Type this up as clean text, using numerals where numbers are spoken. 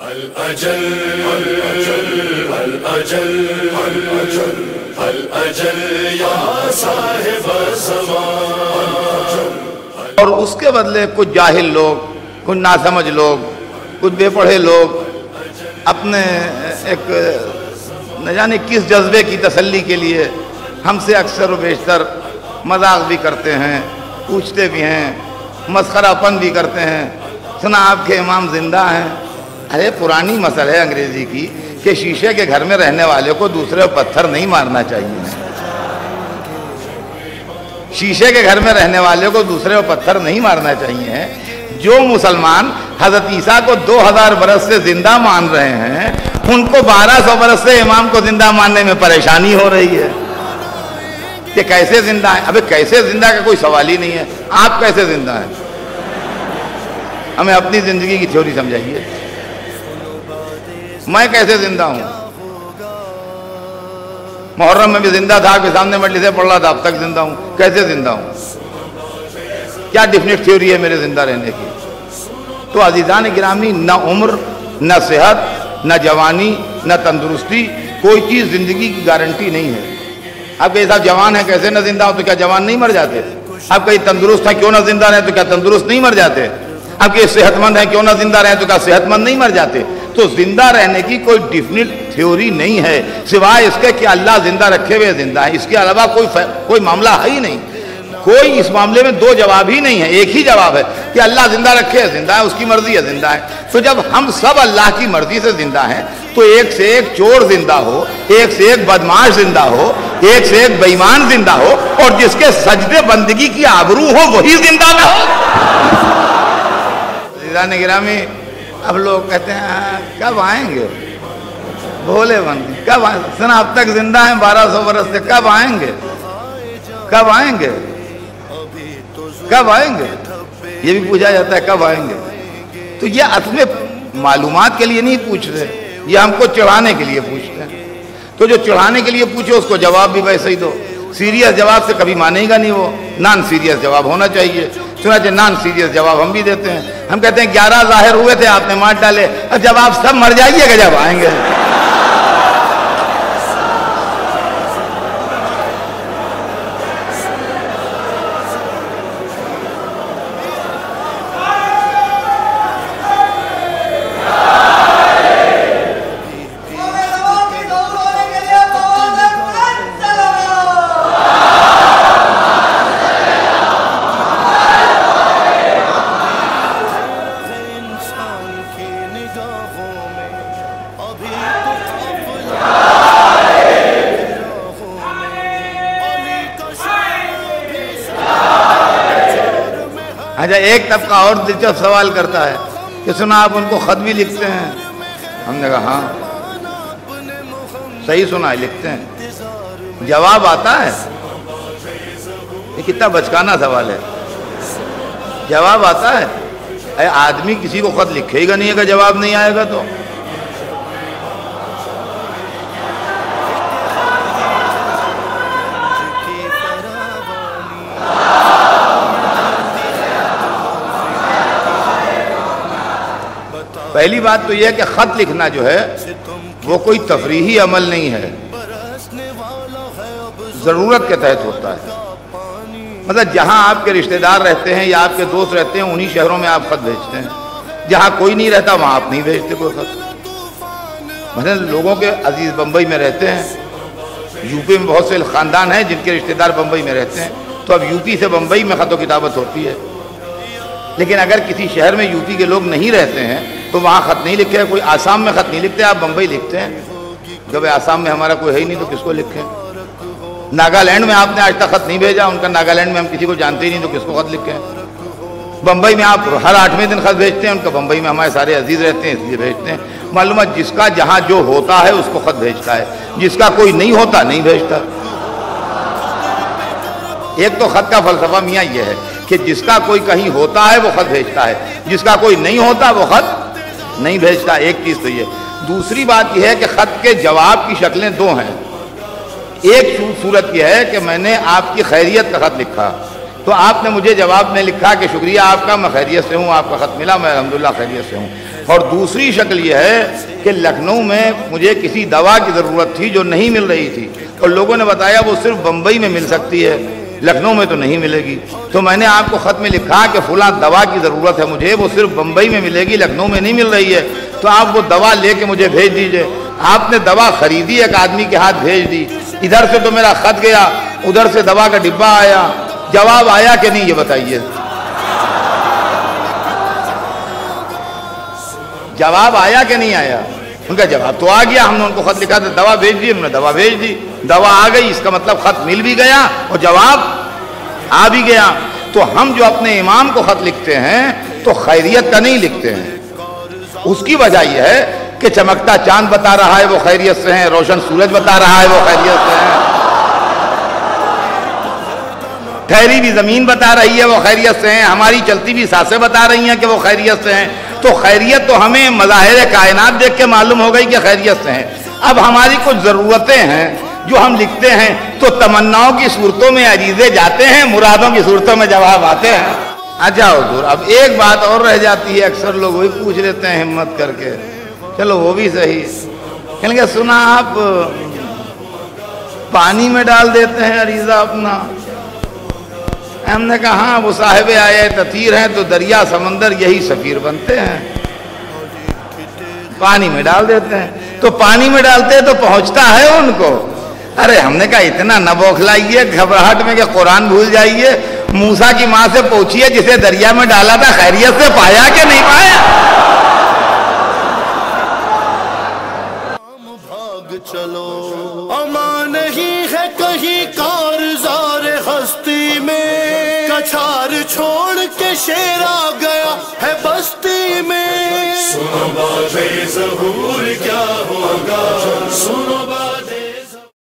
الأجل الأجل الأجل یا صاحب الزمان. اور اس کے بدلے کچھ جاہل لوگ، کچھ ناسمجھ لوگ، کچھ بے پڑھے لوگ اپنے ایک نہ جانے کس جذبے کی تسلی کے لیے ہم سے اکثر و بیشتر مذاق بھی کرتے ہیں، پوچھتے بھی ہیں، مسخرہ پن بھی کرتے ہیں. سنا آپ کے امام زندہ ہیں. ارے پرانی مسئلہ ہے انگریزی کی کہ شیشے کے گھر میں رہنے والے کو دوسرے پتھر نہیں مارنا چاہیے. شیشے کے گھر میں رہنے والے کو دوسرے پتھر نہیں مارنا چاہیے. جو مسلمان حضرت عیسیٰ کو 2000 برس سے زندہ مان رہے ہیں، ان کو 1200 برس سے امام کو زندہ ماننے میں پریشانی ہو رہی ہے کہ کیسے زندہ ہیں. ابے کیسے زندہ کا کوئی سوال ہی نہیں ہے. آپ کیسے زندہ ہیں؟ ہمیں اپنی زندگی کی تھیوری سمجھائیے. میں کیسے زندہ ہوں؟ محرم میں بھی زندہ تھا، آپ کے سامنے مجلسیں پڑھ رہا تھا، اب تک زندہ ہوں. کیسے زندہ ہوں؟ کیا ڈیفینٹ تھیوری ہے میرے زندہ رہنے کی؟ تو عزیزان گرامی، نہ عمر، نہ صحت، نہ جوانی، نہ تندرستی، کوئی چیز زندگی کی گارنٹی نہیں ہے. آپ کہیں صاحب جوان ہیں کیسے نہ زندہ ہوں؟ تو کیا جوان نہیں مر جاتے؟ آپ کہیں تندرست ہیں کیوں نہ زندہ رہیں؟ تو کیا تندرست نہیں مر جاتے؟ آپ کہیں صحت مند ہیں کیوں نہ زندہ رہیں؟ تو کیا صحت مند نہیں مر جاتے؟ تو زندہ رہنے کی کوئی ڈیفینٹ تھیوری نہیں ہے سوائے اس کے کہ اللہ زندہ رکھے ہوئے زندہ ہے. اس کے علاوہ کوئی معاملہ ہے ہی نہیں. کوئی اس معاملے میں دو جواب ہی نہیں ہے، ایک ہی جواب ہے کہ اللہ زندہ رکھے ہے زندہ ہے، اس کی مرضی ہے زندہ ہے. تو جب ہم سب اللہ کی مرضی سے زندہ ہیں تو ایک سے ایک چور زندہ ہو، ایک سے ایک بدماش زندہ ہو، ایک سے ایک بے ایمان زندہ ہو، اور جس کے سجدے بندگی کی آبرو ہو وہی زندہ نہ ہو. عزیزان گرامی، اب لوگ کہتے ہیں کب آئیں گے بھولے بن کے؟ کب آئیں گے؟ سنا اب تک زندہ ہیں 1200 برس سے. کب آئیں گے؟ کب آئیں گے؟ کب آئیں گے؟ یہ بھی پوچھا جاتا ہے کب آئیں گے. تو یہ اصل میں معلومات کے لیے نہیں پوچھ رہے، یہ ہم کو چڑھانے کے لیے پوچھتے ہیں. تو جو چڑھانے کے لیے پوچھے اس کو جواب بھی ویسے ہی دو. سیریس جواب سے کبھی مانے گا نہیں، وہ نان سیریس جواب ہونا چاہیے. چنانچہ نان سیریس جواب ہم بھی دیتے ہیں. ہم کہتے ہیں 11 ظاہر ہوئے تھے، آپ نے مار ڈالے. اب جب آپ سب مر جائیے گا جب آئیں گے. اچھا، ایک طبقہ اور دلچسپ سوال کرتا ہے کہ سنا آپ ان کو خط بھی لکھتے ہیں؟ ہم نے کہا ہاں صحیح سنا ہے، لکھتے ہیں. جواب آتا ہے؟ یہ کتنا بچکانہ سوال ہے. جواب آتا ہے؟ اے آدمی کسی کو خط لکھے گا نہیں اگر جواب نہیں آئے گا تو. پہلی بات تو یہ ہے کہ خط لکھنا جو ہے وہ کوئی تفریحی عمل نہیں ہے، ضرورت کے تحت ہوتا ہے. مطلب جہاں آپ کے رشتہ دار رہتے ہیں یا آپ کے دوست رہتے ہیں انہی شہروں میں آپ خط بھیجتے ہیں. جہاں کوئی نہیں رہتا وہاں آپ نہیں بھیجتے کوئی خط. مثلا لوگوں کے عزیز بمبئی میں رہتے ہیں، یو پی میں بہت سے خاندان ہیں جن کے رشتہ دار بمبئی میں رہتے ہیں، تو اب یو پی سے بمبئی میں خط و کتابت ہوتی ہے. لیکن اگر کسی شہر میں یو پی کے لوگ نہیں رہتے ہیں تو وہاں خط نہیں لکھے. کوئی آسام میں خط نہیں لکھتے، آپ بمبئی لکھتے ہیں. جب آسام میں ہمارا کوئی ہے ہی نہیں تو کس کو لکھیں؟ ناگالینڈ میں آپ نے آج تک خط نہیں بھیجا، ان کا ناگالینڈ میں ہم کسی کو جانتے ہی نہیں تو کس کو خط لکھیں؟ بمبئی میں آپ ہر 8ویں دن خط بھیجتے ہیں، ان کا بمبئی میں ہمارے سارے عزیز رہتے ہیں اس لیے بھیجتے ہیں. معلومات جس کا جہاں جو ہوتا ہے اس کو خط بھیجتا ہے، جس کا کوئی نہیں ہوتا نہیں بھیجتا. ایک تو خط کا فلسفہ میاں یہ ہے کہ جس کا کوئی کہیں ہوتا ہے وہ خط بھیجتا ہے، جس کا کوئی نہیں ہوتا وہ خط نہیں بھیجتا. ایک چیز تو یہ. دوسری بات یہ ہے کہ خط کے جواب کی شکلیں دو ہیں. ایک صورت یہ ہے کہ میں نے آپ کی خیریت کا خط لکھا تو آپ نے مجھے جواب میں لکھا کہ شکریہ آپ کا، میں خیریت سے ہوں، آپ کا خط ملا، میں الحمدللہ خیریت سے ہوں. اور دوسری شکل یہ ہے کہ لکھنؤ میں مجھے کسی دوا کی ضرورت تھی جو نہیں مل رہی تھی، اور لوگوں نے بتایا وہ صرف بمبئی میں مل سکتی ہے، لکھنؤ میں تو نہیں ملے گی، تو میں نے آپ کو خط میں لکھا کہ فلاں دوا کی ضرورت ہے مجھے، وہ صرف بمبئی میں ملے گی، لکھنؤ میں نہیں مل رہی ہے، تو آپ وہ دوا لے کے مجھے بھیج دیجئے۔ آپ نے دوا خریدی، ایک آدمی کے ہاتھ بھیج دی، ادھر سے تو میرا خط گیا، ادھر سے دوا کا ڈبہ آیا، جواب آیا کہ نہیں یہ بتائیے؟ جواب آیا کہ نہیں آیا؟ ان کا جواب تو آ گیا، ہم نے ان کو خط لکھا تھا، دوا بھیج دی، ہم نے دوا بھیج دی، دوا آ گئی، اس کا مطلب خط مل بھی گیا اور جواب آ بھی گیا۔ تو ہم جو اپنے امام کو خط لکھتے ہیں تو خیریت کا نہیں لکھتے ہیں، اس کی وجہ یہ ہے کہ چمکتا چاند بتا رہا ہے وہ خیریت سے ہیں، روشن سورج بتا رہا ہے وہ خیریت سے ہیں، ٹھہری بھی زمین بتا رہی ہے وہ خیریت سے ہیں، ہماری چلتی بھی سانسیں بتا رہی ہیں کہ وہ خیریت سے ہیں۔ تو خیریت تو ہمیں مظاہر کائنات دیکھ کے معلوم ہو گئی کہ خیریت سے ہیں۔ اب ہماری کچھ ضرورتیں ہیں جو ہم لکھتے ہیں تو تمناؤں کی صورتوں میں عریضے جاتے ہیں، مرادوں کی صورتوں میں جواب آتے ہیں۔ اچھا حضور، اب ایک بات اور رہ جاتی ہے، اکثر لوگ وہی پوچھ لیتے ہیں ہمت کر کے، چلو وہ بھی صحیح، کہنے کہ سنا آپ پانی میں ڈال دیتے ہیں عریضہ اپنا؟ ہم نے کہا ہاں، وہ صاحب آئے تطہیر ہیں تو دریا سمندر یہی سفیر بنتے ہیں، پانی میں ڈال دیتے ہیں، تو پانی میں ڈالتے ہیں تو پہنچتا ہے ان کو؟ ارے ہم نے کہا اتنا نہ بوکھلائیے گھبراہٹ میں کہ قرآن بھول جائیے، موسیٰ کی ماں سے پوچھئے جسے دریا میں ڈالا تھا خیریت سے پایا کہ نہیں پایا؟ بھاگ چلو، امان نہیں ہے کہیں کارزار ہستی میں، کچھار چھوڑ کے شیر آ گیا ہے بستی میں، سنو باتیں ظہور کیا